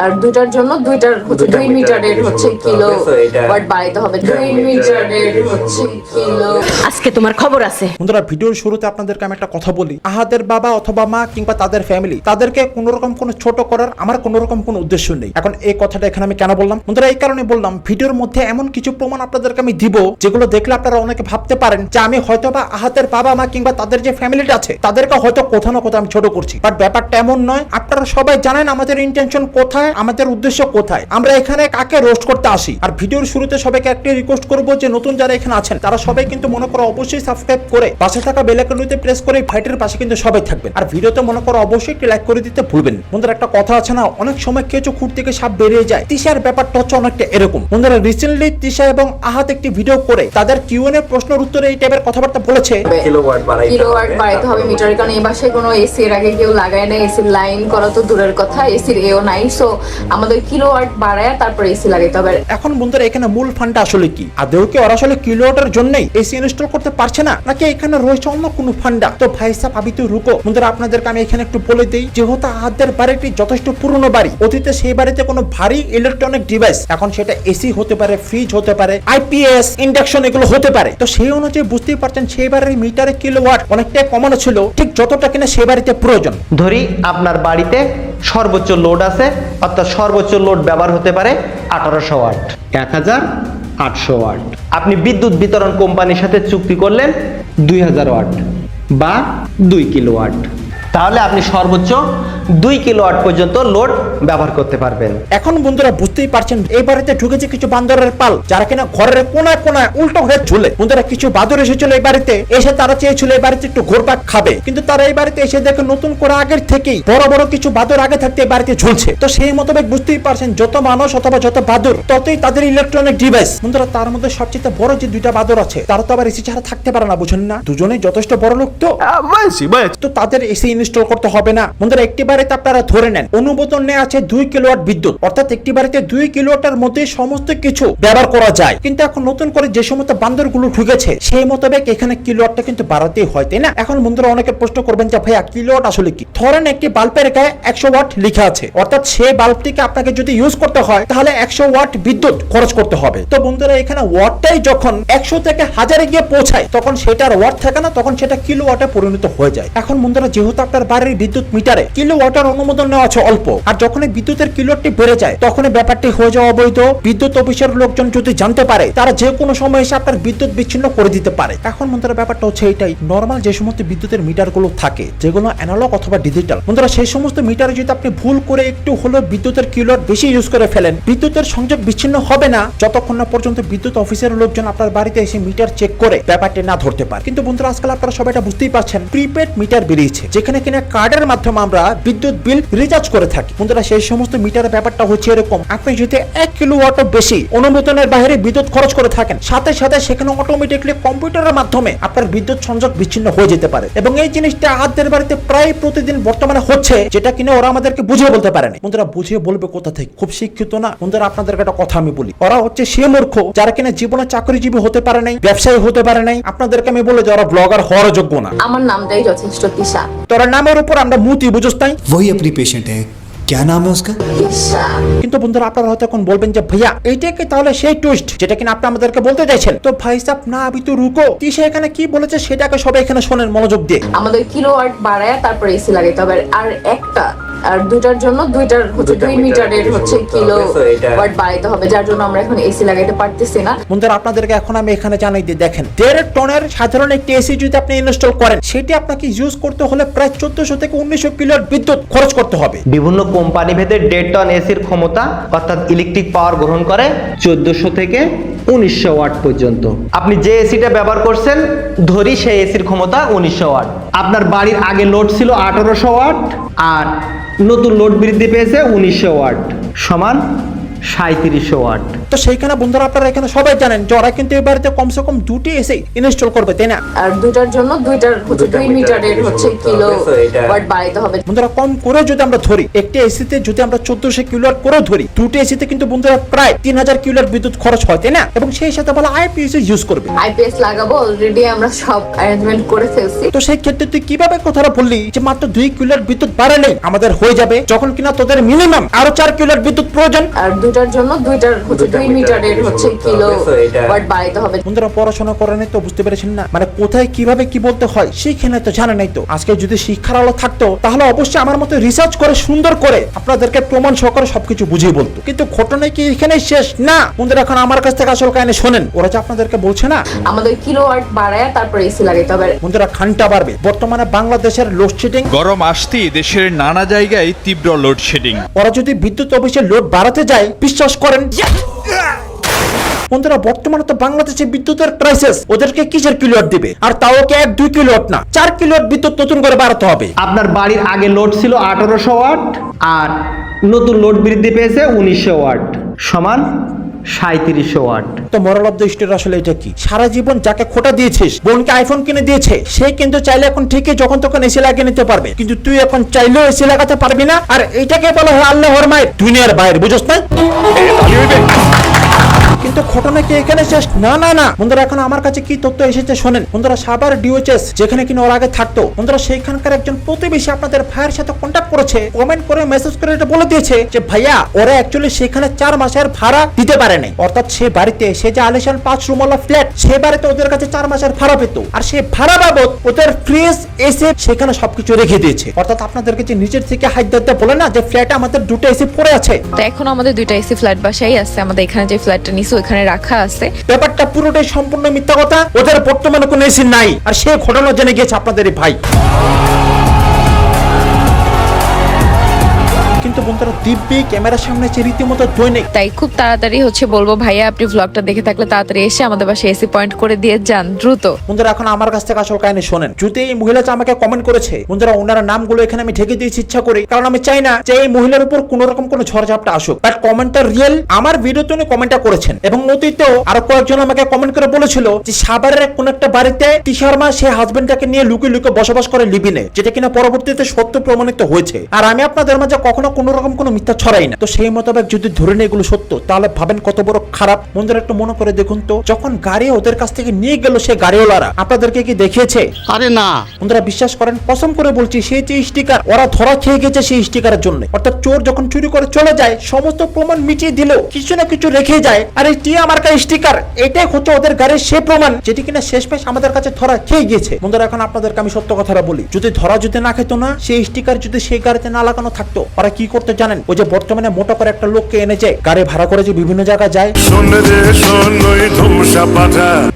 আর দুইটার জন্য দুইটার হচ্ছে 2 মিটারের হচ্ছে কিলো ওয়াট বাড়াইতে হবে। 2 মিটারের হচ্ছে কিলো। আজকে তোমার খবর আছে। বন্ধুরা, ভিডিওর শুরুতে আপনাদেরকে আমি একটা কথা বলি, আহাদের বাবা অথবা মা কিংবা তাদের ফ্যামিলি, তাদেরকে কোন রকম কোনো ছোট করার আমার কোন রকম কোনো উদ্দেশ্য নেই। এখন এই কথাটা এখানে আমি কেন বললাম বন্ধুরা, এই কারণে বললাম, ভিডিওর মধ্যে এমন কিছু প্রমাণ আপনাদেরকে আমি দিব যেগুলো দেখলে আপনারা অনেকে ভাবতে পারেন যে আমি হয়তো বা আহাদের বাবা মা কিংবা তাদের যে ফ্যামিলিটা আছে তাদেরকে হয়তো কোথাও না কোথাও আমি ছোট করছি, বাট ব্যাপারটা এমন নয়। আপনারা সবাই জানেন আমাদের ইন্টেনশন কোথায়, আমাদের উদ্দেশ্য কোথায়, আমরা এখানে কাকে রোস্ট করতে আসি। আর ভিডিওর শুরুতে সবাইকে একটা রিকোয়েস্ট করবো যে নতুন যারা এখানে আছেন তারা সবাই কিন্তু মনে করো অবশ্যই সাবস্ক্রাইব করে পাশে থাকা বেল আইকনটিতে প্রেস করে ভাইটের পাশে কিন্তু সবাই থাকবেন। আর ভিডিওতে মনে করো অবশ্যই একটি লাইক করে দিতে ভুলবেন। বন্ধুরা, একটা কথা আছে না, অনেক সময় কেঁচো খুঁট থেকে সাপ বেরিয়ে যায়। তিশার ব্যাপারটা হচ্ছে অনেকটা এরকম। বন্ধুরা, রিসেন্টলি তিশা এবং আহাত একটি ভিডিও করে তাদের কিউএনএ প্রশ্নের উত্তরে এই টাইপের কথাবার্তা বলেছে, কিলোওয়াট বাড়াইতে হবে মিটারে, কারণ এই বাসায় কোনো এসি এর আগে কেউ লাগায় না, এসির লাইন করা তো দূরের কথা, এসির এও নাই। সো আমাদের কিলোওয়াট বাড়ায় তারপর এসি লাগাইতে হবে। এখন বন্ধুরা, এখানে মূল ফান্ডটা আসলে কি? আদৌ কি ওরা আসলে কিলোওয়াটের জন্যই এসি ইনস্টল করতে পারছে না, নাকি এখানে রয়েছে অন্য কোনো ফান্ডা? তো ভাই সাহেব আবি তো রুকো। বন্ধুরা, আপনাদেরকে আমি এখানে একটু বলে দিই, যেহেতু আহাদের বাড়িটি যথেষ্ট পুরনো বাড়ি, অতীতে সেই বাড়িতে কোনো ভারী ইলেকট্রনিক ডিভাইস, এখন সেটা এসি হতে পারে, ফ্রিজ হতে পারে, আইপিএস, ইন্ডাকশন, এগুলো হতে পারে। তো সেই অনুযায়ী বুঝতেই পারছেন সেই বাড়ির মিটারে কিলোওয়াট অনেকটাই কমানো ছিল, ঠিক যতটা কিনা সেই বাড়িতে প্রয়োজন। ধরি আপনার বাড়িতে সর্বোচ্চ লোড আছে, অর্থাৎ সর্বোচ্চ লোড ব্যবহার হতে পারে 1800 ওয়াট, 1800 ওয়াট। আপনি বিদ্যুৎ বিতরণ কোম্পানির সাথে চুক্তি করলেন 2000 ওয়াট বা 2 কিলোওয়াট, তাহলে আপনি সর্বোচ্চ 2 কিলোওয়াট পর্যন্ত লোড ব্যবহার করতে পারবেন। এখন বন্ধুরা বুঝতেই পারছেন এই বাড়িতে ঢুকেছে কিছু বান্দরের পাল, যারা কিনা ঘরের কোনায় কোনায় উল্টো হয়ে ঝুলে। বন্ধুরা, কিছু বাদর এসেছিল এই বাড়িতে, এসে তারা চেয়েছিল এই বাড়িতে একটু ঘোরপাক খাবে, কিন্তু তারা এই বাড়িতে এসে দেখে নতুন করে আগের থেকেই বড় বড় কিছু বাদর আগে থাকতে এই বাড়িতে ঝুলছে। তো সেই মোতাবেক বুঝতেই পারছেন যত মানুষ অথবা যত বাদর ততই তাদের ইলেকট্রনিক ডিভাইস। বন্ধুরা, তার মধ্যে সবচেয়ে বড় যে দুইটা বাদর আছে তারা তো আবার এসি ছাড়া থাকতে পারে না, বুঝেন না? দুজনেই যথেষ্ট বড় লোক, তো তাদের এসি ইনস্টল করতে হবে না। বন্ধুরা, একটি বাড়িতে আপনারা ধরে নেন অনুমোদন নেওয়া আছে 2 কিলোওয়াট বিদ্যুৎ, অর্থাৎ একটি বাড়িতে 2 কিলোওয়াটের মধ্যে সমস্ত কিছু ব্যবহার করা যায়। কিন্তু এখন নতুন করে যে সমস্ত বান্দরগুলো ঢুকেছে সেই মোতাবেক এখানে কিলোওয়াটটা কিন্তু বাড়াতেই হয়, তাই না? এখন বন্ধুরা অনেকে প্রশ্ন করবেন যে ভাইয়া কিলোওয়াট আসলে কি? ধরেন একটি বাল্বের গায়ে 100 ওয়াট লেখা আছে, অর্থাৎ সেই বাল্বটিকে আপনাকে যদি ইউজ করতে হয় তাহলে 100 ওয়াট বিদ্যুৎ খরচ করতে হবে। তো বন্ধুরা, এখানে ওয়াটটাই যখন 100 থেকে 1000-এ গিয়ে পৌঁছায় তখন সেটার ওয়াট থাকে না, তখন সেটা কিলোওয়াটে পরিণত হয়ে যায়। এখন বন্ধুরা, যেহেতু আপনার বাড়ির বিদ্যুৎ মিটারে কিলোওয়াটের অনুমোদন নেওয়া আছে অল্প, আর যখন বিদ্যুতের কিলোওয়াটটি বেড়ে যায় তখন ব্যাপারটি হয়ে যাওয়া অবৈধ। বিদ্যুৎ অফিসের লোকজন যদি জানতে পারে তারা যে কোনো সময় এসে আপনার বিদ্যুৎ বিচ্ছিন্ন করে দিতে পারে। এখন বন্ধুরা, ব্যাপারটা হচ্ছে এইটাই, নরমাল যে সমস্ত বিদ্যুতের মিটারগুলো থাকে যেগুলো অ্যানালগ অথবা ডিজিটাল, বন্ধুরা সেই সমস্ত মিটারে যদি আপনি ভুল করে একটু হলেও বিদ্যুতের কিলোওয়াট বেশি ইউজ করে ফেলেন, বিদ্যুতের সংযোগ বিচ্ছিন্ন হবে না যতক্ষণ না পর্যন্ত বিদ্যুৎ অফিসের লোকজন আপনার বাড়িতে এসে মিটার চেক করে ব্যাপারটি না ধরতে পারে। কিন্তু বন্ধুরা, আজকাল আপনারা সবাই এটা বুঝতেই পারছেন, প্রিপেড মিটার বেরিয়েছে যেখানে কিনা কার্ডের মাধ্যমে আমরা বিদ্যুৎ বিল রিচার্জ করে থাকি। বন্ধুরা, সেই সমস্ত মিটারের ব্যাপারটা হচ্ছে এরকম, আপনি যদি 1 কিলোওয়াটের বেশি অনুমোদনের বাইরে বিদ্যুৎ খরচ করে থাকেন, সাথে সাথে সেখানে অটোমেটিকলি কম্পিউটারের মাধ্যমে আপনার বিদ্যুৎ সংযোগ বিচ্ছিন্ন হয়ে যেতে পারে। এবং এই জিনিসটা আহাদের বাড়িতে প্রায় প্রতিদিন বর্তমানে হচ্ছে, যেটা কিনা ওরা আমাদেরকে বুঝিয়ে বলতে পারেনি। বন্ধুরা, বুঝিয়ে বলবে কোথা থেকে? খুব শিক্ষিত না। বন্ধুরা, আপনাদেরকে একটা কথা আমি বলি, ওরা হচ্ছে সে মূর্খ যারা কিনা জীবনে চাকরিজীবী হতে পারে নাই, ব্যবসায়ী হতে পারে নাই। আপনাদেরকে আমি বলে যে ওরা ব্লগার হওয়ার যোগ্য না। আমার নামটাই যথেষ্ট তিশা। তোর নামের উপর আমরা মুতি বুঝোস তাই? वही अपनी पेशेंट है, क्या नाम है उसका? কিন্তু বন্ধুরা, আপনারা হয়তো এখন বলবেন যে ভাইয়া এইটা কি তাহলে সেই টুইস্ট যেটা কিনা আপনি আমাদেরকে বলতে চাইছেন? তো ভাই সাহেব না, আবি তো রুকো। তিশা এখানে কি বলেছে সেটাকে সবাই এখানে শোনেন মনোযোগ দিয়ে। আমাদের কিলোওয়াট বাড়ায় তারপর এসি লাগাইতে হবে। আর একটা আর দুইটার জন্য দুইটার হচ্ছে 2 মিটারের হচ্ছে কিলোওয়াট বাড়াইতে হবে, যার জন্য আমরা এখন এসি লাগাইতে পারতেছি না। বন্ধুরা, আপনাদেরকে এখন আমি এখানে জানাই দিয়ে দেখেন, 1.5 টনের সাধারণ একটি এসি যদি আপনি ইনস্টল করেন সেটি আপনাকে ইউজ করতে হলে প্রায় 1400 থেকে 1900 কিলোওয়াট বিদ্যুৎ খরচ করতে হবে। বিভিন্ন কোম্পানি ভেদে 1.5 টন এসির ক্ষমতা অর্থাৎ ইলেকট্রিক পাওয়ার গ্রহণ করে 1400 থেকে 1900 ওয়াট পর্যন্ত। আপনি যে এসিটা ব্যবহার করছেন ধরি সেই এসির ক্ষমতা 1900 ওয়াট। আপনার বাড়ির আগে লোড ছিল 1800 ওয়াট আর নতুন লোড বৃদ্ধি পেয়েছে 1900 ওয়াট সমান 3700 ওয়াট। তো সেইখানে বন্ধুরা আপনারা এখানে সবাই জানেন যে ওরা কিন্তু এই বাড়িতে কমসে কম দুটি এসি ইনস্টল করবে, তাই না? আর দুটার জন্য দুইটার হচ্ছে 2 মিটারের হচ্ছে কিলো ওয়াট বাড়াইতে হবে। বন্ধুরা কম করে যদি আমরা ধরি, একটি এসিতে যদি আমরা 1400 কিলোওয়াট করে ধরি, দুটি এসিতে কিন্তু বন্ধুরা প্রায় 3000 কিলোওয়াট বিদ্যুৎ খরচ হয়, তাই না? এবং সেই সাথে বলা আইপিএস ইউজ করবে। আইপিএস লাগাবো, অলরেডি আমরা সব অ্যারেঞ্জমেন্ট করে ফেলছি। তো সেই ক্ষেত্রে তুই কিভাবে কথাটা বললি যে মাত্র 2 কিলোওয়াট বিদ্যুৎ বাড়ালেই আমাদের হয়ে যাবে, যখন কিনা তোদের মিনিমাম আরো 4 কিলোওয়াট বিদ্যুৎ প্রয়োজন। আর দুটার জন্য দুইটার হচ্ছে 2 মিটারের হচ্ছে কিলো ওয়াট বাড়াইতে হবে। বন্ধুরা পড়াশোনা করে নাই তো বুঝতে পেরেছেন না, মানে কোথায় কিভাবে কি বলতে হয় সেইখানে তো জানে নাই। তো আজকে যদি শিক্ষার আলো থাকতো তাহলে অবশ্যই আমার মতো রিসার্চ করে সুন্দর করে আপনাদেরকে প্রমাণ সহকারে সবকিছু বুঝিয়ে বলতো। কিন্তু ঘটনা কি এখানে শেষ না বন্ধুরা, এখন আমার কাছ থেকে আসল কাহিনী শোনেন। ওরা যে আপনাদেরকে বলছে না আমাদের কিলোওয়াট বাড়ায় তারপর এসি লাগাইতে হবে। বন্ধুরা খানটা বাড়বে। বর্তমানে বাংলাদেশের লোডশেডিং, গরম আসতেই দেশের নানা জায়গায় তীব্র লোডশেডিং। ওরা যদি বিদ্যুৎ অফিসে লোড বাড়াতে যায়, বিশ্বাস করেন বন্ধুরা বর্তমানে তো বাংলাদেশে বিদ্যুতের ক্রাইসিস, ওদেরকে কিসের কিলোওয়াট দিবে? আর তাও কি 1-2 কিলোওয়াট না, 4 কিলোওয়াট বিদ্যুৎ নতুন করে বাড়াতে হবে। আপনার বাড়ির আগে লোড ছিল 1800 ওয়াট আর নতুন লোড বৃদ্ধি পেয়েছে 1900 ওয়াট সমান 3700 ওয়াট। তো মোরাল অফ দ্য স্টোরি আসলে এটা কি? সারা জীবন যাকে খোটা দিয়েছিস, বোনকে আইফোন কিনে দিয়েছে, সে কিন্তু চাইলে এখন ঠিকই যখন তখন এসি লাগিয়ে নিতে পারবে, কিন্তু তুই এখন চাইলেও এসি লাগাতে পারবি না। আর এটাকে বলা হয় আল্লাহর মায়ের দুনিয়ার বাইরে, বুঝছ না? কিন্তু ঘটনা কি এখানে শেষ? না না না বন্ধুরা, এখন আমার কাছে কি তথ্য এসেছে শোনেন। বন্ধুরা সাভার ডিওএইচএস যেখানে কিনা ওর আগে থাকতো, বন্ধুরা সেইখানকার একজন প্রতিবেশী আপনাদের ভাইয়ের সাথে কন্ট্যাক্ট করেছে, কমেন্ট করে মেসেজ করে এটা বলে দিয়েছে যে ভাইয়া ওরা অ্যাকচুয়ালি সেখানে 4 মাসের ভাড়া দিতে পারে নাই। অর্থাৎ সে বাড়িতে, সে যে আলিশান 5 রুমওয়ালা ফ্ল্যাট, সে বাড়িতে ওদের কাছে 4 মাসের ভাড়া পেত, আর সে ভাড়া বাবদ ওদের ফ্রিজ এসি সেখানে সবকিছু রেখে দিয়েছে। অর্থাৎ আপনাদেরকে যে নিচের থেকে হাইট দিতে বলে না যে ফ্ল্যাটে আমাদের 2টা এসি পড়ে আছে, তো এখন আমাদের 2টা এসি ফ্ল্যাট বাসায় আছে, আমাদের এখানে যে ফ্ল্যাটটা নিছি ওখানে রাখা আছে। ব্যাপারটা পুরোটাই সম্পূর্ণ মিথ্যা কথা। ওদের বর্তমানে কোনো এসি নাই, আর সে ঘটনা জেনে গিয়েছে আপনাদের এই ভাই। কিন্তু বন্ধুরা দিব্যি ক্যামেরার সামনে যে রীতিমতো দৈনিক, তাই খুব তাড়াতাড়ি হচ্ছে বলবো ভাইয়া আপনি ভ্লগটা দেখে থাকলে তাড়াতাড়ি এসে আমাদের বাসায় এসি পয়েন্ট করে দিয়ে যান দ্রুত। বন্ধুরা এখন আমার কাছ থেকে আসল কাহিনী শোনেন। যদি এই মহিলা আমাকে কমেন্ট করেছে, বন্ধুরা ওনার নামগুলো এখানে আমি ঢেকে দিয়েছি ইচ্ছা করে, কারণ আমি চাই না যে এই মহিলার উপর কোন রকম কোনো ঝড়ঝাপটা আসুক। বাট কমেন্টটা রিয়েল, আমার ভিডিওতে উনি কমেন্টটা করেছেন, এবং অতীতেও আরো কয়েকজন আমাকে কমেন্ট করে বলেছিল যে সাভারের কোন একটা বাড়িতে তিশারমা সে হাজবেন্ডটাকে নিয়ে লুকিয়ে লুকিয়ে বসবাস করে লিভিনে, যেটা কিনা পরবর্তীতে সত্য প্রমাণিত হয়েছে। আর আমি আপনাদের মাঝে কখনো কোন রকম কোনো মিথ্যা ছড়াই না। তো সেই মোতাবেক যদি ধরে নিয়ে এগুলো সত্য, তাহলে ভাবেন কত বড় খারাপ। বন্ধুরা একটু মনে করে দেখুন তো, যখন গাড়ি ওদের কাছ থেকে নিয়ে গেল সে গাড়িওয়ালারা আপনাদেরকে কি দেখিয়েছে? আরে না বন্ধুরা বিশ্বাস করেন, কসম করে বলছি, সেই যে স্টিকার ওরা ধরা খেয়ে গেছে সেই স্টিকারের জন্য। অর্থাৎ চোর যখন চুরি করে চলে যায়, সমস্ত প্রমাণ মিটিয়ে দিলেও কিছু না কিছু রেখে যায়। আর এই টিয়া মার্কা স্টিকার, এটাই হচ্ছে ওদের গাড়ির সে প্রমাণ, যেটি কিনা শেষমেশ আমাদের কাছে ধরা খেয়ে গিয়েছে। বন্ধুরা এখন আপনাদেরকে আমি সত্য কথাটা বলি, যদি ধরা যদি না খেত না, সেই স্টিকার যদি সেই গাড়িতে না লাগানো থাকতো, ওরা কি করতে জানেন? ওই যে বর্তমানে মোটা করে একটা লোককে এনে যায়, গাড়ি ভাড়া করে যে বিভিন্ন জায়গায় যায়,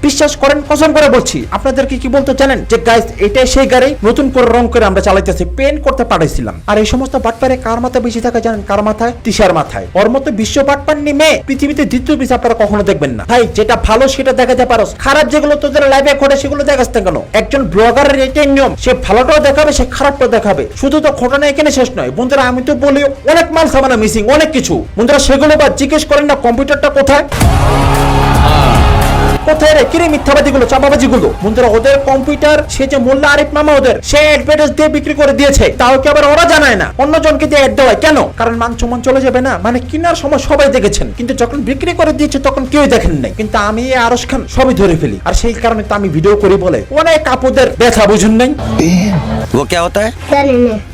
বিশ্বাস করেন কসম করে বলছি আপনাদেরকে কি বলতে জানেন? যে গাইস এটাই সেই গাড়ি, নতুন করে রং করে আমরা চালাইতেছি, পেন্ট করতে পাঠাইছিলাম। আর এই সমস্ত বাটপারে কার মাথায় বেশি থাকে জানেন? কার মাথায়? তিশার মাথায়। ওর মতো বিশ্ব বাটপার নিমে পৃথিবীতে দ্বিতীয় পিস আপনারা কখনো দেখবেন না। ভাই যেটা ভালো সেটা দেখাতে পারো, খারাপ যেগুলো তোদের লাইভে ঘটে সেগুলো দেখাস না কেন? একজন ব্লগারের এটাই নিয়ম, সে ভালোটাও দেখাবে, সে খারাপটাও দেখাবে। শুধু তো ঘটনা এখানে শেষ নয় বন্ধুরা, আমি তো বলি অনেক মাল সামানা মিসিং, অনেক কিছু। বন্ধুরা সেগুলো বা জিজ্ঞেস করেন না কম্পিউটারটা কোথায় কোথায় রে, কিরে মিথ্যাবাদী গুলো, চাপাবাজি গুলো। বন্ধুরা ওদের কম্পিউটার সে যে মোল্লা আরিফ মামা ওদের সে অ্যাডভার্টাইজ দিয়ে বিক্রি করে দিয়েছে, তাও কি আবার ওরা জানায় না? অন্যজনকে দিয়ে অ্যাড দেওয়ায় কেন? কারণ মান সম্মান চলে যাবে না। মানে কেনার সময় সবাই দেখেছেন, কিন্তু যখন বিক্রি করে দিয়েছে তখন কেউ দেখেন নাই। কিন্তু আমি আরশ খান সবই ধরে ফেলি, আর সেই কারণে তো আমি ভিডিও করি বলে অনেক আপুদের ব্যথা বুঝুন নাই। वो क्या होता है?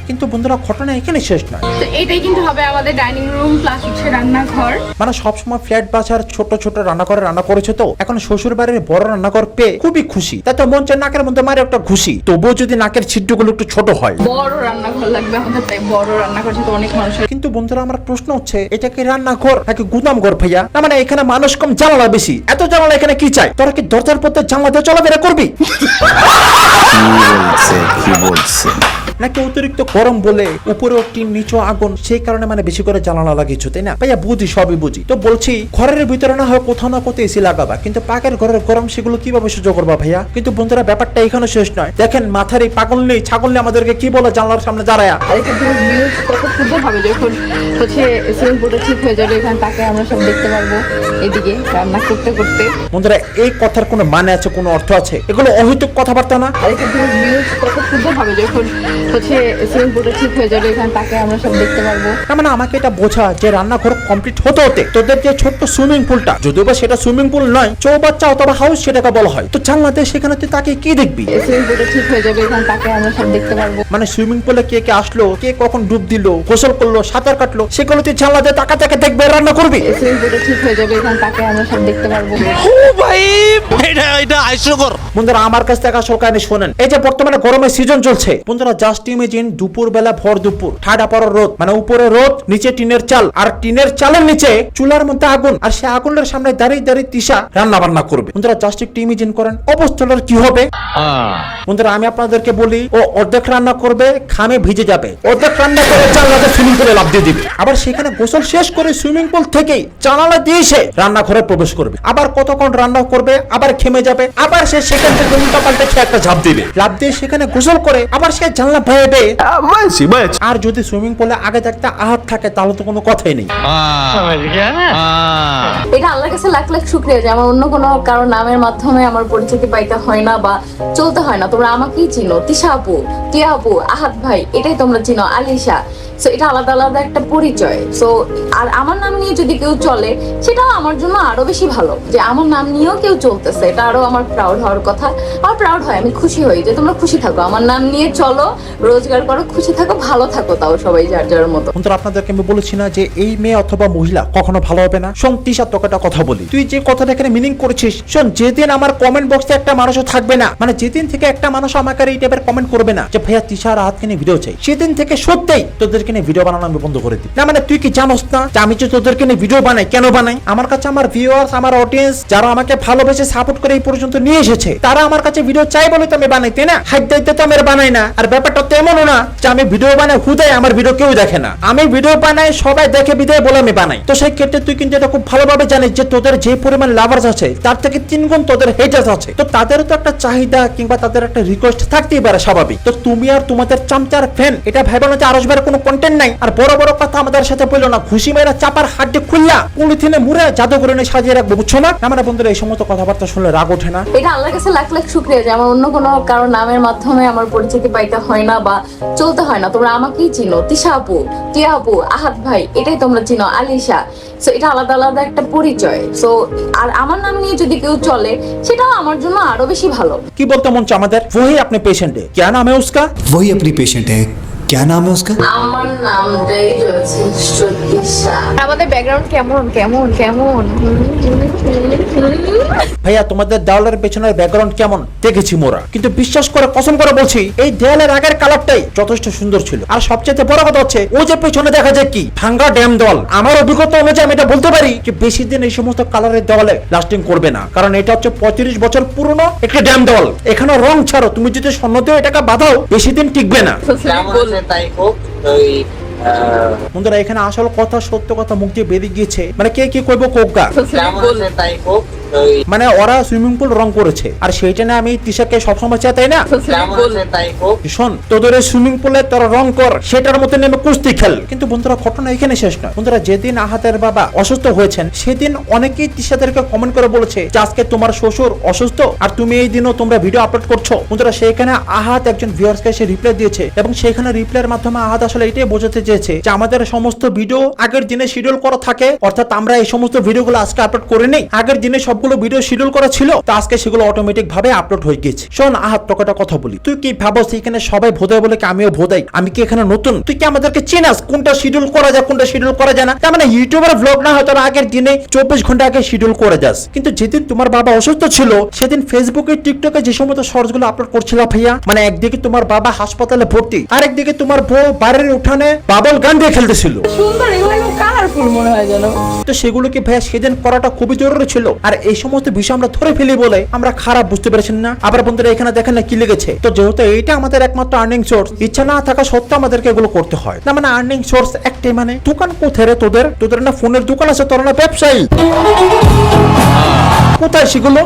কিন্তু বন্ধুরা ঘটনা এখানে শেষ নয়। তো এটাই কিন্তু হবে আমাদের ডাইনিং রুম প্লাস হচ্ছে রান্নাঘর। মানে সবসময় ফ্ল্যাট বাসার ছোট ছোট রান্নাঘরে রান্না করেছে, তো এখন শ্বশুর বাড়ির বড় রান্নাঘর পেয়ে খুবই খুশি। তাই তো মন চায় নাকের মধ্যে মারে একটা খুশি, তবুও যদি নাকের ছিদ্রগুলো একটু ছোট হয়। বড় রান্নাঘর লাগবে আমাদের, তাই বড় রান্নাঘর যেহেতু অনেক মানুষের। কিন্তু বন্ধুরা আমার প্রশ্ন হচ্ছে, এটা কি রান্নাঘর নাকি গুদাম ঘর ভাইয়া? না মানে এখানে মানুষ কম, জানালা বেশি, এত জানালা এখানে কি চাই? তোরা কি দরজার পথে জানলা দিয়ে চলাফেরা করবি? কি বলছে নাকি অতিরিক্ত গরম বলে উপরেও টিন নিচেও আগুন, সেই কারণে মানে বেশি করে জ্বালানো লাগিয়েছো, তাই না ভাইয়া? বুঝি, সবই বুঝি। তো বলছি ঘরের ভিতরে না হয় কোথাও না কোথাও এসি লাগাবা, কিন্তু পাকের ঘরের গরম সেগুলো কিভাবে সহ্য করবা ভাইয়া? কিন্তু বন্ধুরা ব্যাপারটা এখানে শেষ নয়। দেখেন মাথার এই পাগল নেই ছাগল নেই আমাদেরকে কি বলে জানলার সামনে দাঁড়ায়া। আর এটা ভিউজ কত সুন্দর হবে যখন হচ্ছে সুইমিং পুলটা ঠিক হয়ে যাবে, এখানে তাকে আমরা সব দেখতে পারবো এদিকে রান্না করতে করতে। বন্ধুরা এই কথার কোনো মানে আছে, কোনো অর্থ আছে? এগুলো অহেতুক কথাবার্তা না? আর এটা ভিউজ কত সুন্দর হবে যখন হচ্ছে সুইমিং পুলটা ঠিক হয়ে যাবে, এখানে তাকে আমরা সব দেখতে পারবো। না মানে আমাকে এটা বোঝা যে রান্নাঘর কমপ্লিট হতে হতে তোদের যে ছোট্ট সুইমিং পুলটা, যদিও বা সেটা সুইমিং পুল নয়, চৌবাচ্চা অথবা হাউস সেটাকে বলা হয়, তো জানলাতে সেখানে তুই তাকে কি দেখবি? সুইমিং পুলটা ঠিক হয়ে যাবে, এখানে তাকে আমরা সব দেখতে পারবো। মানে সুইমিং পুলে কে কে আসলো, কে কখন ডুব দিল, গোসল করলো, সাঁতার কাটলো, সেগুলো তুই জানলাতে তাকা তাকে দেখবে, রান্না করবি। সুইমিং পুলটা ঠিক হয়ে যাবে, এখানে তাকে আমরা সব দেখতে পারবো। বন্ধুরা আমার কাছ থেকে আসল কাহিনী শোনেন। এই যে বর্তমানে গরমের সিজন চলছে বন্ধুরা, জাস্ট ইমেজিন দুপুর বেলা ভর দুপুর ঠাডা পড়া রোদ, মানে উপরে রোদ নিচে টিনের চাল, আর টিনের চালের নিচে চুলার মধ্যে আগুন, আর সে আগুনের সামনে দাঁড়িয়ে দাঁড়িয়ে তিশা রান্না বান্না করবে। বন্ধুরা জাস্ট একটু ইমেজিন করেন অবস্থাটার কি হবে। বন্ধুরা আমি আপনাদেরকে বলি, ও অর্ধেক রান্না করবে, খামে ভিজে যাবে, অর্ধেক রান্না করে জানলাতে সুইমিং পুলে লাফ দিয়ে দিবে, আবার সেখানে গোসল শেষ করে সুইমিং পুল থেকেই জানালা দিয়ে এসে রান্নাঘরে প্রবেশ করবে, আবার কতক্ষণ রান্না করবে, আবার খেমে যাবে, আবার সে সেখান থেকে উল্টা পাল্টে একটা ঝাঁপ দিবে, লাফ দিয়ে সেখানে গোসল করে আবার সে জানলা ভেবে। আর যদি সুইমিং পুলে আগে থাকতে আহাত থাকে তাহলে তো কোনো কথাই নেই। এটা আল্লাহর কাছে লাখ লাখ শুকরিয়া যে আমার অন্য কোনো কারো নামের মাধ্যমে আমার পরিচিতি পাইতে হয় না বা চলতে হয় না। তোমরা আমাকেই চিনো, তিশা আপু, টিয়া আপু, আহাত ভাই, এটাই তোমরা চিনো, আলিশা। সো এটা আলাদা আলাদা একটা পরিচয়। সো আর আমার নাম নিয়ে যদি কেউ চলে সেটাও আমার জন্য আরো বেশি ভালো, যে আমার নাম নিয়েও কেউ চলতেছে, এটা আরো আমার প্রাউড হওয়ার কথা। আমার প্রাউড হয়, আমি খুশি হই যে তোমরা খুশি থাকো, আমার নাম নিয়ে চলো, রোজগার করো, খুশি থাকো, ভালো থাকো, তাও সবাই যার যার মতো। বন্ধুরা আপনাদেরকে আমি বলেছি না যে এই মেয়ে অথবা মহিলা কখনো ভালো হবে না। শোন তিশা, তোকে একটা কথা বলি, তুই যে কথাটা এখানে মিনিং করেছিস, শোন যেদিন আমার কমেন্ট বক্সে একটা মানুষও থাকবে না, মানে যেদিন থেকে একটা মানুষ আমাকে এই টাইপের কমেন্ট করবে না যে ভাইয়া তিশার হাতকে নিয়ে ভিডিও চাই, সেদিন থেকে সত্যিই তোদেরকে নিয়ে ভিডিও বানানো আমি বন্ধ করে দিই। না মানে তুই কি জানোস না যে আমি যে তোদেরকে নিয়ে ভিডিও বানাই, কেন বানাই? আমার কাছে আমার ভিউয়ার্স, আমার অডিয়েন্স যারা আমাকে ভালোবেসে সাপোর্ট করে এই পর্যন্ত নিয়ে এসেছে, তারা আমার কাছে ভিডিও চাই বলে তো আমি বানাই, তাই না? হাইট দায়িত্ব তো আমি বানাই না। আর ব্যাপারটা তো এমনও না যে আমি ভিডিও বানাই হুদায় আমার ভিডিও কেউ দেখে না, আমি ভিডিও বানাই সবাই দেখে বিদায় বলে আমি বানাই। তো সেই ক্ষেত্রে তুই কিন্তু এটা খুব ভালোভাবে জানিস যে তোদের যে পরিমাণ লাভার্স আছে তার থেকে 3 গুণ তোদের হেটার্স আছে, তো তাদেরও তো একটা চাহিদা কিংবা তাদের একটা রিকোয়েস্ট থাকতেই পারে, স্বাভাবিক। তো তুমি আর তোমাদের চামচার ফ্যান এটা ভাইবা না যে আরশ ভাইয়ের কোনো কন্টেন্ট নাই, আর বড় বড় কথা আমাদের সাথে বললো না, খুশি মেয়েরা চাপার হাড্ডি খুললা পলিথিনে মুড়ে জাদু করে নিয়ে সাজিয়ে রাখবো, বুঝছো না? আমার বন্ধুরা এই সমস্ত কথাবার্তা শুনলে রাগ ওঠে না? এটা আল্লাহর কাছে লাখ লাখ শুকরিয়া যে আমার অন্য কোনো কারো নামের মাধ্যমে আমার পরিচিতি পাইতে হয় না বা চলতে হয় না। তোমরা আমাকেই চিনো, তিশা আপু, টিয়া আপু, আহাত ভাই, এটাই তোমরা চিনো, আলিশা। সো এটা আলাদা আলাদা একটা পরিচয়। সো আর আমার নাম নিয়ে যদি কেউ চলে সেটাও আমার জন্য আরো বেশি ভালো। কি বলতে মন চায় আমাদের? वही अपने पेशेंट है, क्या नाम है उसका? वही अपनी पेशेंट है, क्या नाम है उसका? আমার নামটাই যথেষ্ট, তিশা। আমাদের ব্যাকগ্রাউন্ড কেমন কেমন কেমন? ভাইয়া তোমাদের দেওয়ালের পেছনের ব্যাকগ্রাউন্ড কেমন দেখেছি মোরা, কিন্তু বিশ্বাস করে কসম করে বলছি এই দেওয়ালের আগের কালারটাই যথেষ্ট সুন্দর ছিল। আর সবচেয়ে বড় কথা হচ্ছে ওই যে পেছনে দেখা যায় কি ভাঙ্গা ড্যাম দেওয়াল। আমার অভিজ্ঞতা অনুযায়ী আমি এটা বলতে পারি যে বেশি দিন এই সমস্ত কালারের দেওয়ালে লাস্টিং করবে না, কারণ এটা হচ্ছে 35 বছর পুরনো একটা ড্যাম দেওয়াল। এখানে রং ছাড়ো, তুমি যদি স্বর্ণ দিয়ে এটাকে বাঁধাও বেশি দিন টিকবে না। বন্ধুরা এখানে আসল কথা, সত্য কথা মুখ দিয়ে বেরিয়ে গিয়েছে, মানে কে কি করবো কোকা, মানে ওরা সুইমিং পুল রং করেছে আর সেইটা না আমি তিশাকে সবসময় চাই, তাই না? শোন তোদের সুইমিং পুলে তোরা রং কর, সেটার মতো নেমে কুস্তি খেল। কিন্তু বন্ধুরা ঘটনা এখানে শেষ নয়। বন্ধুরা যেদিন আহাতের বাবা অসুস্থ হয়েছেন সেদিন অনেকেই তিশাদেরকে কমেন্ট করে বলেছে যে আজকে তোমার শ্বশুর অসুস্থ আর তুমি এই দিনও তোমরা ভিডিও আপলোড করছো। বন্ধুরা সেখানে আহাত একজন ভিউয়ার্সকে এসে রিপ্লাই দিয়েছে এবং সেখানে রিপ্লাইয়ের মাধ্যমে আহাত আসলে এটাই বোঝাতে চেয়েছে যে আমাদের সমস্ত ভিডিও আগের দিনে শিডিউল করা থাকে, অর্থাৎ আমরা এই সমস্ত ভিডিওগুলো আজকে আপলোড করে নেই, আগের দিনে সবগুলো ভিডিও শিডিউল করা ছিল, তো আজকে সেগুলো অটোমেটিক ভাবে আপলোড হয়ে গেছে। শোন আহাত তোকে একটা কথা বলি, তুই কি ভাবস এখানে সবাই ভোদাই বলে কি আমিও ভোদাই? আমি কি এখানে নতুন? তুই কি আমাদেরকে চেনাস কোনটা শিডিউল করা যায় কোনটা শিডিউল করা যায় না? তার মানে ইউটিউবের ব্লগ না হয়তো আগের দিনে 24 ঘন্টা আগে শিডিউল করে যাস, কিন্তু যেদিন তোমার বাবা অসুস্থ ছিল সেদিন ফেসবুকে টিকটকে যে সমস্ত শর্টস গুলো আপলোড করছিল ভাইয়া, মানে একদিকে তোমার বাবা হাসপাতালে ভর্তি আর একদিকে তোমার বউ বাড়ির উঠানে বাবল গান দিয়ে খেলতেছিল। সুন্দর, এগুলো একদম কালারফুল মনে হয় যেন। তো সেগুলোকে ভাইয়া সেদিন করাটা খুবই জরুরি ছিল। আর এই সমস্ত বিষয় আমরা ধরে ফেলি বলে আমরা খারাপ বুঝতে পেরেছেন না। আবার বন্ধুরা এখানে দেখেন না কি লেগেছে। তো যেহেতু এইটা আমাদের একমাত্র আর্নিং সোর্স, ইচ্ছা না থাকা সত্ত্বেও আমাদেরকে এগুলো করতে হয়। না মানে আর্নিং সোর্স একটাই, মানে দোকান কোথায় রে তোদের? তোদের না ফোনের দোকান আছে, তোরা না ব্যবসায়ী? কোথায় সেগুলো?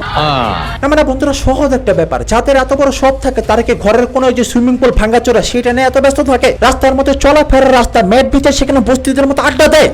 না মানে বন্ধুরা সহজ একটা ব্যাপার, যাদের এত বড় শখ থাকে তারা কি ঘরের কোনো যে সুইমিং পুল ভাঙাচোরা সেটা নিয়ে এত ব্যস্ত থাকে? রাস্তার মধ্যে চলাফেরার রাস্তা ম্যাট বিছে সেখানে বস্তিদের মতো আড্ডা দেয়।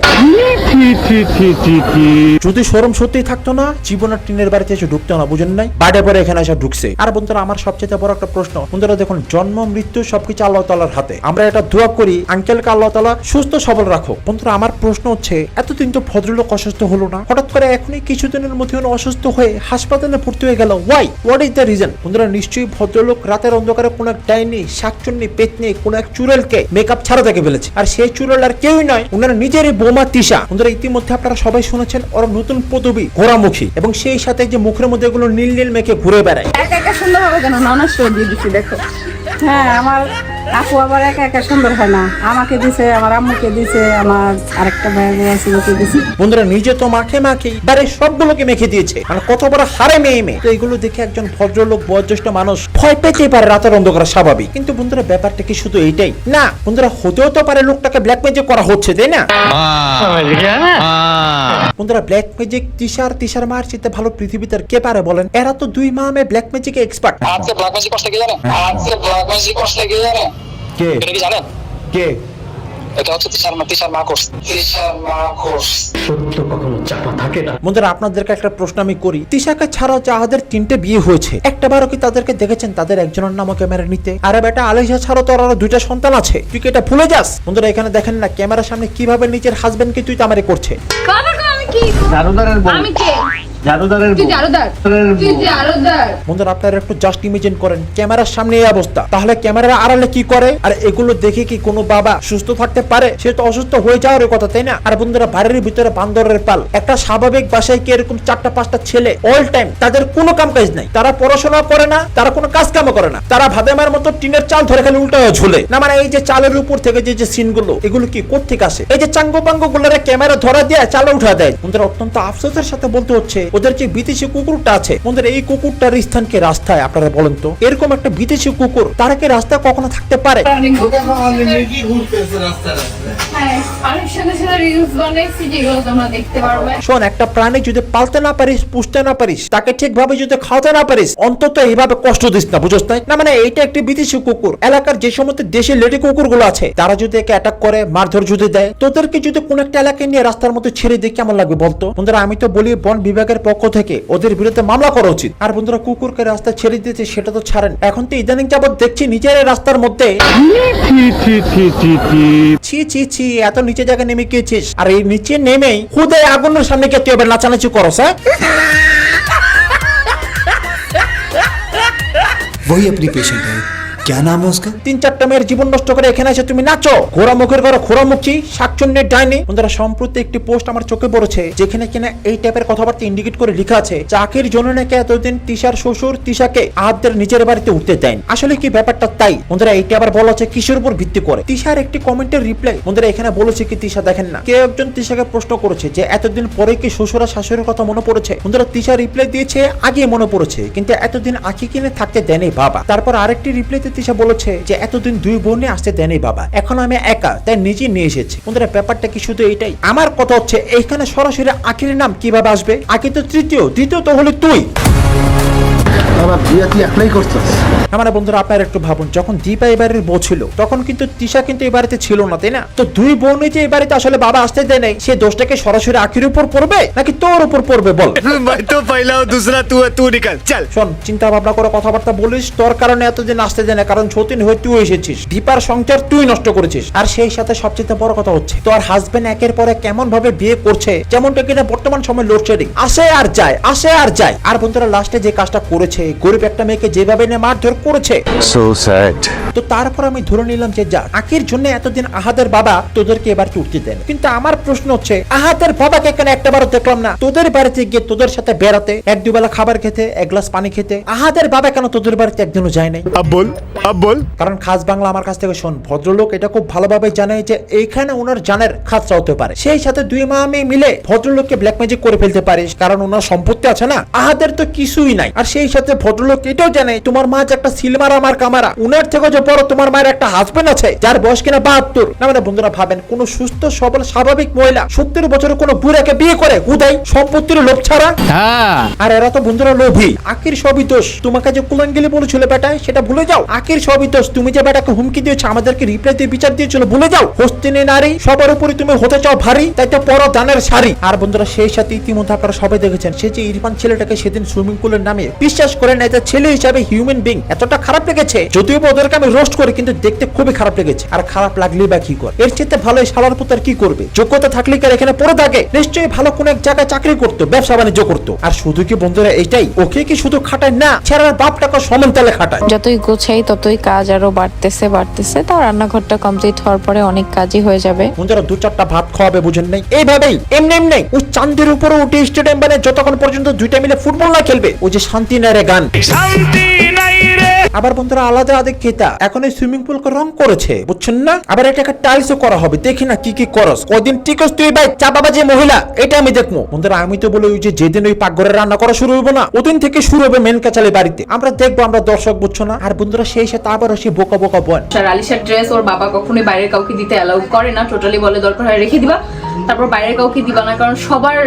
যদি শরম সত্যি থাকতো না জীবনের টিনের বাড়িতে এসে ঢুকতো না, বুঝেন নাই? বাড়ে পরে এখানে এসে ঢুকছে। আর বন্ধুরা আমার সবচেয়ে বড় একটা প্রশ্ন, বন্ধুরা দেখুন জন্ম মৃত্যু সবকিছু আল্লাহ তাআলার হাতে। আমরা এটা দোয়া করি আঙ্কেলকে আল্লাহ তাআলা সুস্থ সবল রাখো। বন্ধুরা আমার প্রশ্ন হচ্ছে, এতদিন তো ভদ্রলোক অসুস্থ হলো না, হঠাৎ করে এখনই কিছুদিনের মধ্যে অসুস্থ হয়ে হাসপাতালে ভর্তি হয়ে গেল, why? What is the reason? বন্ধুরা নিশ্চয়ই ভদ্রলোক রাতের অন্ধকারে কোন এক ডাইনি, শাকচুন্নি, পেতনি, কোন এক চুড়েলকে মেকআপ ছাড়া দেখে ফেলেছে। আর সেই চুড়েল আর কেউই নয়, ওনার নিজেরই বৌমা তিশা। বন্ধুরা ইতিমধ্যে আপনারা সবাই শুনেছেন ওর নতুন পদবী ঘোড়ামুখী, এবং সেই সাথে যে মুখের মধ্যে এগুলো নীল নীল মেখে ঘুরে বেড়ায়। একা একা সুন্দর হবে কেন? ননস্ট দিয়ে দিচ্ছি দেখো। হ্যাঁ, আমার আপু আবার একা একা সুন্দর হয় না, আমাকে দিছে, আমার আম্মুকে দিছে, আমার আরেকটা ভাই আছে ওকে দিছে। বন্ধুরা নিজে তো মাখে মাখে বাড়ির সবগুলোকে মেখে দিয়েছে, মানে কত বড় হারে মেয়ে মেয়ে। তো এগুলো দেখে একজন ভদ্রলোক বয়োজ্যেষ্ঠ মানুষ ভয় পেতেই পারে, রাতের অন্ধকার স্বাভাবিক। কিন্তু বন্ধুরা ব্যাপারটা কি শুধু এইটাই না? বন্ধুরা হতেও তো পারে লোকটাকে ব্ল্যাক ম্যাজিক করা হচ্ছে, তাই না? বন্ধুরা ব্ল্যাক ম্যাজিক তিশার মার চিতে ভালো পৃথিবীতে আর কে পারে বলেন? এরা তো দুই মা মেয়ে ব্ল্যাক ম্যাজিকে এক্সপার্ট। আজকে ব্ল্যাক ম্যাজিক করতে গিয়ে জানেন, আজকে ব্ল্যাক ম্যাজিক করতে গিয়ে জানেন কে? এটা কি জানেন? কে? এটা হচ্ছে তিশার মা কোর্স। সত্য কখনো চাপা থাকে না। বন্ধুরা আপনাদেরকে একটা প্রশ্ন আমি করি, তিশাকে ছাড়াও যাদের 3টে বিয়ে হয়েছে, একটাবারও কি তাদেরকে দেখেছেন তাদের একজনের নামও ক্যামেরা নিতে? আরে বেটা আলিশা ছাড়াও তোর আরো 2টা সন্তান আছে, তুই কি এটা ভুলে যাস? বন্ধুরা এখানে দেখেন না ক্যামেরার সামনে কিভাবে নিজের হাজবেন্ডকে তুই তামারি করছে। আমি কি আমি কে? তুই জারুদার? তুই জারুদার? বন্ধুরা আপনারা একটু জাস্ট ইমেজিন করেন ক্যামেরার সামনে এই অবস্থা, তাহলে ক্যামেরার আড়ালে কি করে? আর এগুলো দেখে কি কোনো বাবা সুস্থ থাকতে পারে? সে তো অসুস্থ হয়ে যাওয়ার কথা, তাই না? আর বন্ধুরা বাড়ির ভিতরে বান্দরের পাল, একটা স্বাভাবিক বাসায় কি এরকম 4টা-5টা ছেলে অল টাইম তাদের কোনো কাম কাজ নাই, তারা পড়াশোনা করে না, তারা কোনো কাজ কামও করে না, তারা ভাদেমার মতো টিনের চাল ধরে খালি উল্টো হয়ে ঝুলে না? মানে এই যে চালের উপর থেকে যে সিনগুলো, এগুলো কি কোত্থেকে আসে? এই যে চাঙ্গো পাঙ্গো গুলোরে ক্যামেরা ধরা দিয়ে চালে উঠা দেয়। বন্ধুরা অত্যন্ত আফসোসের সাথে বলতে হচ্ছে ওদের যে বিদেশি কুকুরটা আছে, বন্ধুরা এই কুকুরটার স্থান কি রাস্তায়? আপনারা বলেন তো, এরকম একটা বিদেশি কুকুর তারা কি রাস্তায় কখনো থাকতে পারে? শোন, একটা প্রাণী যদি পালতে না পারিস, পুষতে না পারিস, তাকে ঠিকভাবে যদি খাওয়াতে না পারিস, অন্তত এইভাবে কষ্ট দিস না, বুঝছ তাই না? মানে এইটা একটি বিদেশি কুকুর। এলাকার যে সমস্ত দেশি লেডি কুকুর গুলো আছে তারা যদি একে অ্যাটাক করে, মারধর যদি দেয়, তোদেরকে যদি কোন একটা এলাকায় নিয়ে রাস্তার মধ্যে ছেড়ে দিয়ে কেমন লাগবে বলতো? বন্ধুরা আমি তো বলি বন বিভাগের পক্ষ থেকে ওদের বিরুদ্ধে মামলা করা উচিত। আর বন্ধুরা কুকুরকে রাস্তায় ছেড়ে দিয়েছে সেটা তো ছাড়েন, এখন তো ইদানিং যাবত দেখছি নিজের রাস্তার মধ্যে ছি ছি ছি এত নিচে জায়গায় নেমে গিয়েছিস, আর এই নিচে নেমেই খুদে আগুনের সামনে কে তুই এবার নাচানাচি করস? হ্যাঁ वही अपनी पेशेंट है, क्या नाम है उसका? 3-4টা মেয়ের জীবন নষ্ট করে এখানে এসে তুমি নাচো, ঘোড়ামুখের ঘরে ঘোড়ামুখী, শাকচুন্নির ডাইনি। বন্ধুরা সম্প্রতি একটি পোস্ট আমার চোখে পড়েছে যেখানে কিনা এই টাইপের কথাবার্তা ইন্ডিকেট করে লেখা আছে, চাকরির জন্য নাকি এতদিন তিশার শ্বশুর তিশাকে আহাদের নিজের বাড়িতে উঠতে দেন। আসলে কি ব্যাপারটা তাই? বন্ধুরা এইটা আবার বলা হচ্ছে কিসের উপর ভিত্তি করে? তিশার একটি কমেন্টের রিপ্লাই বন্ধুরা এখানে বলেছে কি, তিশা দেখেন না কেউ একজন তিশাকে প্রশ্ন করেছে যে এতদিন পরে কি শ্বশুরা শাশুড়ির কথা মনে পড়েছে? বন্ধুরা তিশা রিপ্লাই দিয়েছে আগে মনে পড়েছে, কিন্তু এতদিন আঁকি কিনে থাকতে দেয়নি বাবা। তারপর আরেকটি রিপ্লাইতে তিশা বলেছে যে এতদিন 2 বোনে আসতে দেয়নি বাবা, এখন আমি একা তাই নিজে নিয়ে এসেছি। বন্ধুরা ব্যাপারটা কি শুধু এইটাই? আমার কথা হচ্ছে এইখানে সরাসরি আকির নাম কিভাবে আসবে? আকি তো তৃতীয়, দ্বিতীয় তো হলি তুই। আমার বন্ধুরা আপনারা একটু ভাবুন, যখন দীপা এই বাড়ির বউ ছিল তখন কিন্তু তিশা কিন্তু এই বাড়িতে ছিল না, তাই না? তো 2 বোনে যে এই বাড়িতে আসলে বাবা আসতে দেয় নাই, সেই দোষটাকে সরাসরি আকির উপর পড়বে নাকি তোর উপর পড়বে বল? तो पहला दूसरा तू निकल चल। শোন চিন্তা ভাবনা করে কথাবার্তা বলিস, তোর কারণে এতদিন আসতে দেয় না, কারণ সতীন হয়ে তুই এসেছিস, দীপার সংসার তুই নষ্ট করেছিস। আর সেই সাথে সবচেয়ে বড় কথা হচ্ছে তোর হাজবেন্ড একের পর এক কেমন ভাবে বিয়ে করছে, যেমনটা কিনা বর্তমান সময় লোডশেডিং আসে আর যায়, আসে আর যায়। আর বন্ধুরা লাস্টে যে কাজটা করেছে গরিব একটা মেয়েকে যেভাবে নিয়ে মারধর করেছে। So sad. তো তারপর আমি ধরে নিলাম যে যা আকির জন্য এতদিন আহাদের বাবা তোদেরকে এবার উঠতে দেন, কিন্তু আমার প্রশ্ন হচ্ছে আহাদের বাবাকে কেন একটাবারও দেখলাম না তোদের বাড়িতে গিয়ে তোদের সাথে বেড়াতে, এক দুবেলা খাবার খেতে, এক গ্লাস পানি খেতে? আহাদের বাবা কেন তোদের বাড়িতে একদিনও যায় নাই? अब बोल কারণ খাস বাংলা আমার কাছ থেকে শোন, ভদ্রলোক এটা খুব ভালোভাবে জানে যে এইখানে ওনার জানের খাতরা হতে পারে। সেই সাথে দুই মা মেয়ে মিলে ভদ্রলোককে ব্ল্যাক ম্যাজিক করে ফেলতে পারিস, কারণ ওনার সম্পত্তি আছে না, আহাদের তো কিছুই নাই। আর সেই সাথে ভদ্রলোক এটাও জানে তোমার মা যে একটা সিলমারা আমার কামারা, উনার থেকে যে বড় তোমার মায়ের একটা হাজবেন্ড আছে যার বয়স কিনা 72। না মানে বন্ধুরা ভাবেন কোন সুস্থ সবল স্বাভাবিক মহিলা 70 বছরের কোন বুড়াকে বিয়ে করে হুদাই সম্পত্তির লোভ ছাড়া? আর এরা তো বন্ধুরা লোভী। আকির সবই দোষ, তোমাকে যে কুলাঙ্গিলি বলেছিল বেটায় সেটা ভুলে যাও। আকির সবই দোষ, তুমি যে বেটাকে হুমকি দিয়েছো, আমাদেরকে রিপ্লাই দিয়ে বিচার দিয়েছিল ভুলে যাও। হস্তিনী নারী সবার উপরে তুমি হতে চাও ভারী, তাই তো পর দানের শাড়ি। আর বন্ধুরা সেই সাথে ইতিমধ্যে আপনারা সবাই দেখেছেন সে যে ইরফান ছেলেটাকে সেদিন সুইমিং পুলের নামে বিশ্বাস করে না, এটা ছেলে হিসাবে হিউম্যান বিং এতটা খারাপ লেগেছে। যদিও ওদেরকে আমি রোস্ট করি কিন্তু দেখতে খুবই খারাপ লেগেছে। আর খারাপ লাগলেই বা কি করে, এর চেয়ে ভালো শালার পুতার কি করবে? যোগ্যতা থাকলে কি আর এখানে পড়ে থাকে? নিশ্চয়ই ভালো কোন এক জায়গায় চাকরি করতো, ব্যবসা বাণিজ্য করতো। আর শুধু কি বন্ধুরা এইটাই, ওকে কি শুধু খাটায় না, ছেড়ার বাপটাকে সমান তালে খাটায়। যতই গোছাই ততই কাজ আরো বাড়তেছে। তাও রান্নাঘরটা কমপ্লিট হওয়ার পরে অনেক কাজই হয়ে যাবে। বন্ধুরা 2-4টা ভাত খাওয়াবে বুঝেন নাই, এইভাবেই এমনি ও চাঁদের উপরে উঠে স্টেডিয়াম বানিয়ে যতক্ষণ পর্যন্ত দুইটা মিলে ফুটবল না খেলবে, ওই যে শান্তি নাই রে গান। আবার বন্ধুরা আলাদা আলাদা খেতা এখন এই সুইমিং পুলকে রং করেছে বুঝছেন না, আবার এটাকে টাইলসও করা হবে। দেখি না কি কি করস, কদিন টিকস তুই ভাই চা বাবা যে মহিলা, এটা আমি দেখবো। বন্ধুরা আমি তো বলি ওই যে যেদিন ওই পাকঘরে রান্না করা শুরু হবে না, ওদিন থেকে শুরু হবে মেন কাচালি বাড়িতে। আমরা দেখবো, আমরা দর্শক বুঝছো না। আর বন্ধুরা সেই সাথে আবার সে বোকা বোকা বোন। আলিশার ড্রেস ওর বাবা কখনোই বাইরের কাউকে দিতে অ্যালাউ করে না, টোটালি বলে দরকার হয় রেখে দিবা, তারপর বাইরের কাউকে দিবা না। কারণ সবার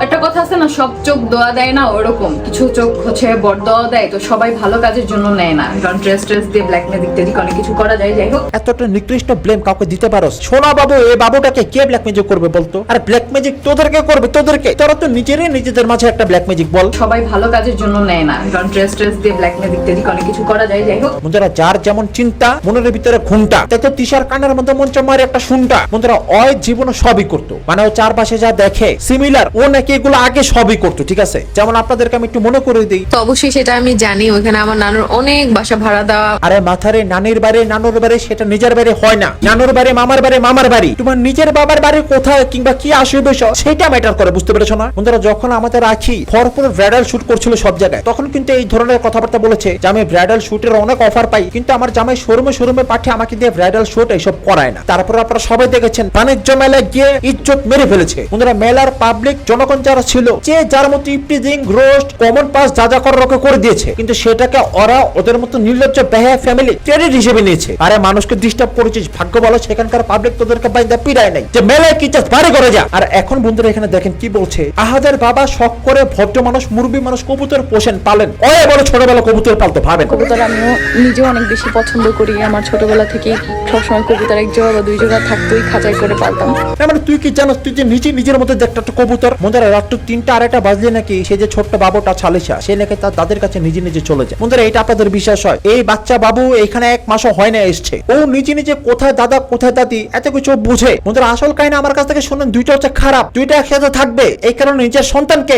একটা কথা আছে না, সব চোখ দোয়া দেয় না, ওরকম কিছু চোখ হচ্ছে বড় দোয়া দেয়। তো সবাই ভালো কাজের জন্য নেয় না, কারণ ড্রেস দিয়ে ব্ল্যাক ম্যাজিক টেজিক অনেক কিছু করা যায়। যাই হোক, এতটা নিকৃষ্ট ব্লেম কাউকে দিতে পারোস? সোনা বাবু এই বাবুটাকে কে ব্ল্যাক ম্যাজিক করবে বলতো? আর ব্ল্যাক ম্যাজিক তোদেরকে করবে, তোদেরকে। তোরা তো নিজেদের মাঝে একটা ব্ল্যাক ম্যাজিক বল। সবাই ভালো কাজের জন্য নেয় না, কারণ ড্রেস দিয়ে ব্ল্যাক ম্যাজিক টেজিক অনেক কিছু করা যায়। যাই হোক বন্ধুরা যার যেমন চিন্তা মনের ভিতরে ঘুমটা, তাই তো তিশার কানের মধ্যে মঞ্চ মারে একটা শুনটা। বন্ধুরা অয় জীবনে সবই করতো, মানে ও চারপাশে যা দেখে সিমিলার ও নাকি এগুলো আগে সবই করতো, ঠিক আছে? যেমন আপনাদেরকে আমি একটু মনে করে দিই। তো অবশ্যই সেটা আমি জানি, ওখানে আমার নানুর অনেক বাসা ভাড়া দেওয়া। আরে মাথারে নানির বাড়ি নানুর বাড়ি সেটা নিজের বাড়ি হয় না, নানুর বাড়ি মামার বাড়ি মামার বাড়ি। তোমার নিজের বাবার বাড়ি কোথায় কিংবা কি আসবে সেটা ম্যাটার করে, বুঝতে পেরেছো না? বন্ধুরা যখন আমাদের রাখি ভরপুর ব্রাইডাল শুট করছিল সব জায়গায়, তখন কিন্তু এই ধরনের কথাবার্তা বলেছে যে আমি ব্রাইডাল শুটের অনেক অফার পাই, কিন্তু আমার জামাই শোরুমে পাঠিয়ে আমাকে দিয়ে ব্রাইডাল শুট এইসব করায় না। তারপর আপনারা সবাই দেখেছেন বাণিজ্য মেলায় গিয়ে ইজ্জত মেরে ফেলেছে। বন্ধুরা মেলার পাবলিক জনগণ যারা ছিল, যে যার মতো ইপটিজিং রোস্ট কমন পাস যা করার করে দিয়েছে, কিন্তু সেটাকে ওরা ওদের মতো নির্লজ্জ বেহায়া ফ্যামিলি ক্রেডিট হিসেবে নিয়েছে। আরে মানুষকে ডিস্টার্ব করেছিস, ভাগ্য ভালো সেখানকার পাবলিক তোদেরকে বাইন্দা পিড়ায় নাই যে মেলায় কি চাস বাড়ি করে যা। আর এখন বন্ধুরা এখানে দেখেন কি বলছে, আহাদের বাবা শখ করে ভদ্র মানুষ মুরবি মানুষ কবুতর পোষেন পালেন, ওই বলে ছোটবেলা কবুতর পালতো। ভাবেন কবুতর আমিও নিজেও অনেক বেশি পছন্দ করি, আমার ছোটবেলা থেকেই সবসময় কবুতর এক জোড়া বা দুই জোড়া থাকতোই, খাঁচাই করে পালতাম। মানে তুই কি জানো, তুই যে নিজের মধ্যে একটা কবুতর। বন্ধুরা রাত্র 3টা-2:30 বাজলে নাকি সে যে ছোট্ট বাবুটা ছালিশা, সে নাকি তার দাদের কাছে নিজে চলে যায়। বন্ধুরা এটা আপনাদের বিশ্বাস হয়? এই বাচ্চা বাবু এখানে 1 মাসও হয় না এসছে, ও নিজে কোথায় দাদা কোথায় দাদি এত কিছু বুঝে। বন্ধুরা আসল কাহিনী আমার কাছ থেকে শুনেন, দুইটা হচ্ছে খারাপ, দুইটা একসাথে থাকবে, এই কারণে নিজের সন্তানকে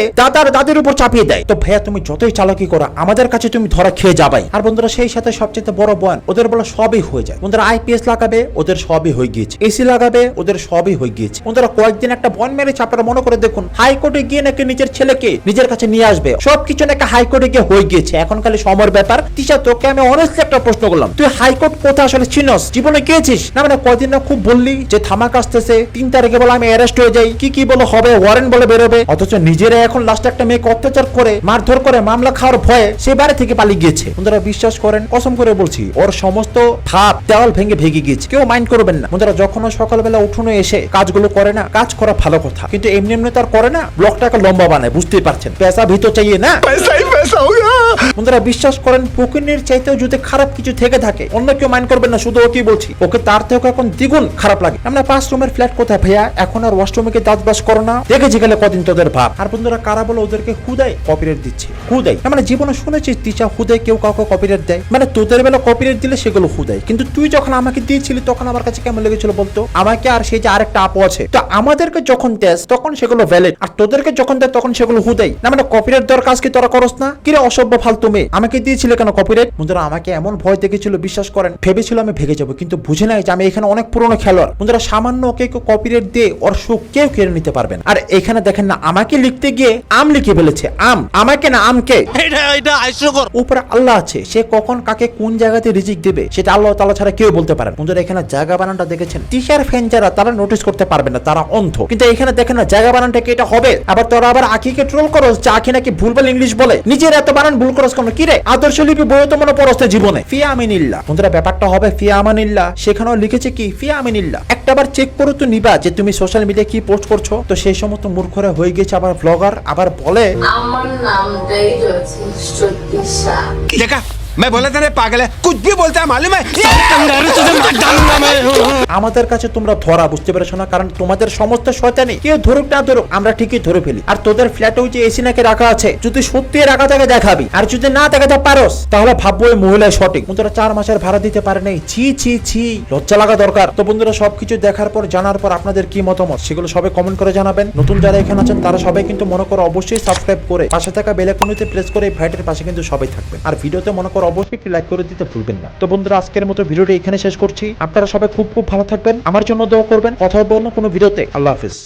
দাদির উপর চাপিয়ে দেয়। তো ভাইয়া তুমি যতই চালাকি করো আমাদের কাছে তুমি ধরা খেয়ে যাবাই। আর বন্ধুরা সেই সাথে সবচেয়ে বড় বয়ান, ওদের বলে সবই হয়ে যায়। বন্ধুরা আইপিএস লাগাবে, ওদের সবই হয়ে গিয়েছে, এসি লাগাবে, ওদের সবই হয়ে গিয়েছে। বন্ধুরা কয়েকদিন একটা বয়ান মেরেছে, আপনারা মনে করে দেখুন, হাইকোর্টে গিয়ে নাকি নিজের ছেলেকে নিজের কাছে নিয়ে আসবে, সবকিছু নাকি হাইকোর্টে গিয়ে হয়ে গিয়েছে। এখন খালি সময়ের ব্যাপার। তিশা তোকে আমি অনেস্টলি একটা প্রশ্ন করলাম, তুই হাইকোর্ট কোথায় আসলে চিনস? জীবনে গিয়েছিস না? মানে কয়দিন না খুব বললি যে থামাক আসতেছে, 3 তারিখে বলে আমি অ্যারেস্ট হয়ে যাই, কি বলে হবে, ওয়ারেন্ট বলে বেরোবে, অথচ নিজেরা এখন লাস্টে একটা মেয়েকে অত্যাচার করে মারধর করে মামলা খাওয়ার ভয়ে সে বাড়ি থেকে পালিয়ে গিয়েছে। বন্ধুরা বিশ্বাস করেন, কসম করে বলছি, ওর সমস্ত ভাব দেওয়াল ভেঙে গিয়েছে। কেউ মাইন্ড করবেন না। বন্ধুরা যখন ও সকালবেলা উঠোনে এসে কাজগুলো করে না, কাজ করা ভালো কথা, কিন্তু এমনি তার করে না, ব্লকটাকে লম্বা বানায়, বুঝতেই পারছেন, পেশা ভিতর চাইয়ে না। पैसा ही पैसा होगा। বন্ধুরা বিশ্বাস করেন, প্রকৃতির চাইতেও যদি খারাপ কিছু থেকে থাকে অন্য কেউ মাইন্ড করবেন না, শুধু ওকেই বলছি, ওকে তার থেকে এখন দ্বিগুণ খারাপ লাগে। আমরা 5 রুমের ফ্ল্যাট কোথায় ভাইয়া, এখন আর ওয়াশরুমে কি দাঁত ব্রাশ করো না? দেখেছি গেলে কদিন তোদের ভাব। আর বন্ধুরা কারা বলে ওদেরকে হুদাই কপিরাইট দিচ্ছে, হুদাই। মানে জীবনে শুনেছিস তিশা হুদাই কেউ কাউকে কপিরাইট দেয়? মানে তোদের বেলা কপিরাইট দিলে সেগুলো হুদাই, কিন্তু তুই যখন আমাকে দিয়েছিলি তখন আমার কাছে কেমন লেগেছিল বলতো? আমাকে আর সেই যে আরেকটা আপু আছে, তো আমাদেরকে যখন দেস তখন সেগুলো ভ্যালিড, আর তোদেরকে যখন দেয় তখন সেগুলো হুদাই। না মানে কপিরাইট দেওয়ার কাজ কি তোরা করস না? কিরে অসভ্য ফালতু মেয়ে, আমাকে দিয়েছিলে কেন কপিরাইট? বন্ধুরা আমাকে এমন ভয় দেখেছিল, বিশ্বাস করেন ভেবেছিল আমি ভেগে যাবো, কিন্তু বুঝে নাই যে আমি এখানে অনেক পুরনো খেলোয়াড়। বন্ধুরা সামান্য ওকে কপিরাইট দিয়ে ওর সুখ কেউ কেড়ে নিতে পারবেন। আর এখানে দেখেন না, আমাকে লিখতে গিয়ে আম লিখে ফেলেছে, আম, আমাকে না আমকে। উপরে আল্লাহ আছে, সে কখন কাকে কোন জায়গাতে রিজিক দেবে সেটা আল্লাহ তাআলা ছাড়া কেউ বলতে পারেন। বন্ধুরা এখানে জায়গা বানানটা দেখেছেন, টিচার ফ্যান যারা তারা নোটিস করতে পারবে না, তারা অন্ধ। কিন্তু এখানে দেখেন না জায়গা বানানটা কি এটা হবে? আবার তোরা আবার আখিকে ট্রোল করস যে আখি নাকি ভুলভাল ইংলিশ বলে, নিজের এত বানান ভুল করস কেন? কি রে আদর্শ লিপি বইও তো মনে পড়ছে জীবনে। ফিয়া আমিনিল্লাহ, বন্ধুরা ব্যাপারটা হবে ফিয়া আমানিল্লাহ, সেখানেও লিখেছে কি ফিয়া আমিনিল্লাহ। একটাবার চেক করো তো নিবা যে তুমি সোশ্যাল মিডিয়ায় কি পোস্ট করছো। তো সেই সমস্ত মূর্খরা হয়ে গেছে আবার ব্লগার, আবার বলে আমার নামটাই যথেষ্ট তিশা। देखा मैं बोला था ना पागल है, कुछ भी बोलता है मालूम है। আমাদের কাছে তোমরা ধরা, বুঝতে পেরেছো না? কারণ তোমাদের সমস্ত শয়তানি কেউ ধরুক না ধরুক আমরা ঠিকই ধরে ফেলি। আর তোদের ফ্ল্যাটেও যে এসি নাকি রাখা আছে, যদি সত্যি রাখা থাকে দেখাবি, আর যদি না দেখাতে পারোস তাহলে ভাববো এই মহিলা সঠিক। বন্ধুরা 4 মাসের ভাড়া দিতে পারে নাই, ছি ছি ছি, লজ্জা লাগা দরকার। তো বন্ধুরা সবকিছু দেখার পর জানার পর আপনাদের কি মতামত সেগুলো সবাই কমেন্ট করে জানাবেন। নতুন যারা এখানে আছেন তারা সবাই কিন্তু মনে করো অবশ্যই সাবস্ক্রাইব করে পাশে থাকা বেল আইকনটিতে প্রেস করে এই ভাইটের পাশে কিন্তু সবাই থাকবেন। আর ভিডিওতে মনে করো অবশ্যই একটি লাইক করে দিতে ভুলবেন না। তো বন্ধুরা আজকের মতো ভিডিওটি এখানে শেষ করছি। আপনারা সবাই খুব খুব ভালো থাকবেন, আমার জন্য দোয়া করবেন। কথা বলবো কোনো ভিডিওতে। আল্লাহ হাফেজ।